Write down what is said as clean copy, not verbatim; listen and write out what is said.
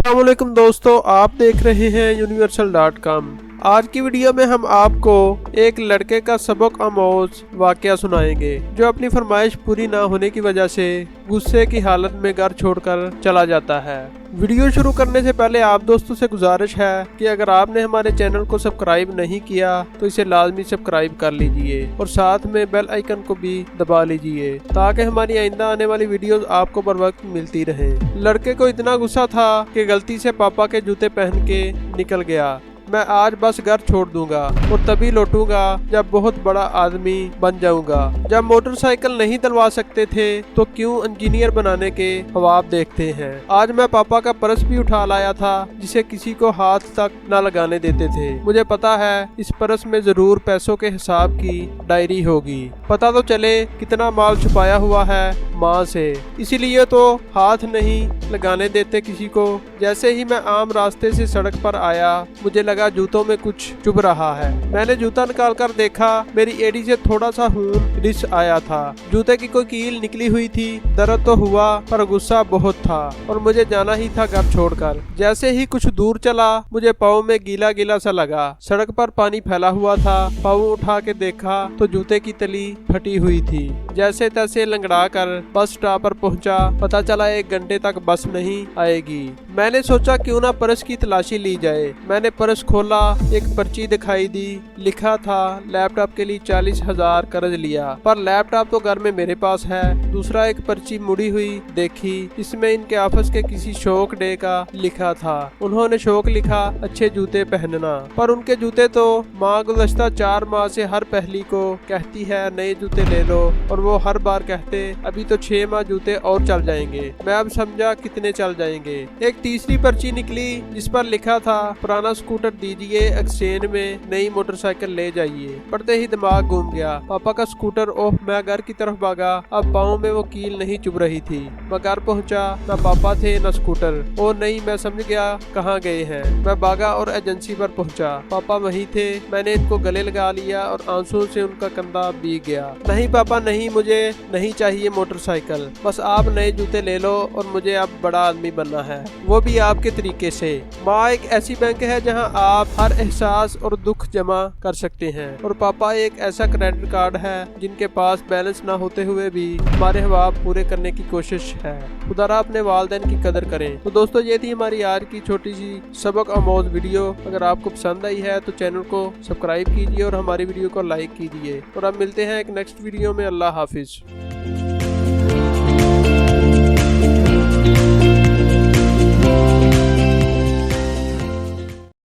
अस्सलामुअलैकुम दोस्तों, आप देख रहे हैं यूनिवर्सल.com। आज की वीडियो में हम आपको एक लड़के का सबक आमोज वाकया सुनाएंगे जो अपनी फरमाइश पूरी ना होने की वजह से गुस्से की हालत में घर छोड़कर चला जाता है। वीडियो शुरू करने से पहले आप दोस्तों से गुजारिश है कि अगर आपने हमारे चैनल को सब्सक्राइब नहीं किया तो इसे लाजमी सब्सक्राइब कर लीजिए और साथ में बेल आइकन को भी दबा लीजिए ताकि हमारी आइंदा आने वाली वीडियोस आपको बर वक्त मिलती रहे। लड़के को इतना गुस्सा था कि गलती से पापा के जूते पहन के निकल गया। मैं आज बस घर छोड़ दूंगा और तभी लौटूंगा जब बहुत बड़ा आदमी बन जाऊंगा। जब मोटरसाइकिल नहीं दिलवा सकते थे तो क्यों इंजीनियर बनाने के ख्वाब देखते हैं। आज मैं पापा का पर्स भी उठा लाया था जिसे किसी को हाथ तक न लगाने देते थे। मुझे पता है इस पर्स में जरूर पैसों के हिसाब की डायरी होगी। पता तो चले कितना माल छुपाया हुआ है माँ से, इसीलिए तो हाथ नहीं लगाने देते किसी को। जैसे ही मैं आम रास्ते से सड़क पर आया मुझे लगा जूतों में कुछ चुभ रहा है। मैंने जूता निकाल कर देखा, मेरी एड़ी से थोड़ा सा खून रिस आया था। जूते की कोई कील निकली हुई थी। दर्द तो हुआ पर गुस्सा बहुत था और मुझे जाना ही था घर छोड़कर। जैसे ही कुछ दूर चला मुझे पाँव में गीला गीला सा लगा। सड़क पर पानी फैला हुआ था। पाँव उठा के देखा तो जूते की तली फटी हुई थी। जैसे तैसे लंगड़ा कर बस स्टॉप पर पहुंचा। पता चला 1 घंटे तक बस नहीं आएगी। मैंने सोचा क्यों ना पर्स की तलाशी ली जाए। मैंने पर्स खोला, एक पर्ची दिखाई दी। लिखा था लैपटॉप के लिए 40,000 कर्ज लिया, पर लैपटॉप तो घर में मेरे पास है। दूसरा एक पर्ची मुड़ी हुई देखी, इसमें इनके ऑफिस के किसी शौक डे का लिखा था। उन्होंने शौक लिखा अच्छे जूते पहनना, पर उनके जूते तो माँ गुज़श्ता 4 माह से हर पहली को कहती है नए जूते ले लो और वो हर बार कहते अभी तो 6 माह जूते और चल जाएंगे। मैं अब समझा कितने चल जाएंगे। एक तीसरी पर्ची निकली जिस पर लिखा था पुराना स्कूटर दीजिए, एक्सचेंज में नई मोटरसाइकिल ले जाइए। पढ़ते ही दिमाग घूम गया। पापा का स्कूटर। ओह, मैं घर की तरफ भागा। अब पाँव में वो कील नहीं चुभ रही थी। मैं घर पहुंचा, न पापा थे न स्कूटर। ओ नहीं, मैं समझ गया कहाँ गए हैं। मैं भागा और एजेंसी पर पहुंचा। पापा वहीं थे। मैंने इनको गले लगा लिया और आंसुओं से उनका कंधा भीग गया। नहीं पापा नहीं, मुझे नहीं चाहिए मोटरसाइकिल, बस आप नए जूते ले लो और मुझे अब बड़ा आदमी बनना है, वो भी आपके तरीके से। माँ एक ऐसी बैंक है जहां आप हर एहसास और दुख जमा कर सकते हैं, और पापा एक ऐसा क्रेडिट कार्ड है जिनके पास बैलेंस ना होते हुए भी हमारे ख्वाब पूरे करने की कोशिश है। खुदा अपने वालिदैन की कदर करें। तो दोस्तों, ये थी हमारी आज की छोटी सी सबक आमोज वीडियो। अगर आपको पसंद आई है तो चैनल को सब्सक्राइब कीजिए और हमारी वीडियो को लाइक कीजिए। और अब मिलते हैं एक नेक्स्ट वीडियो में। अल्लाह हाफिज।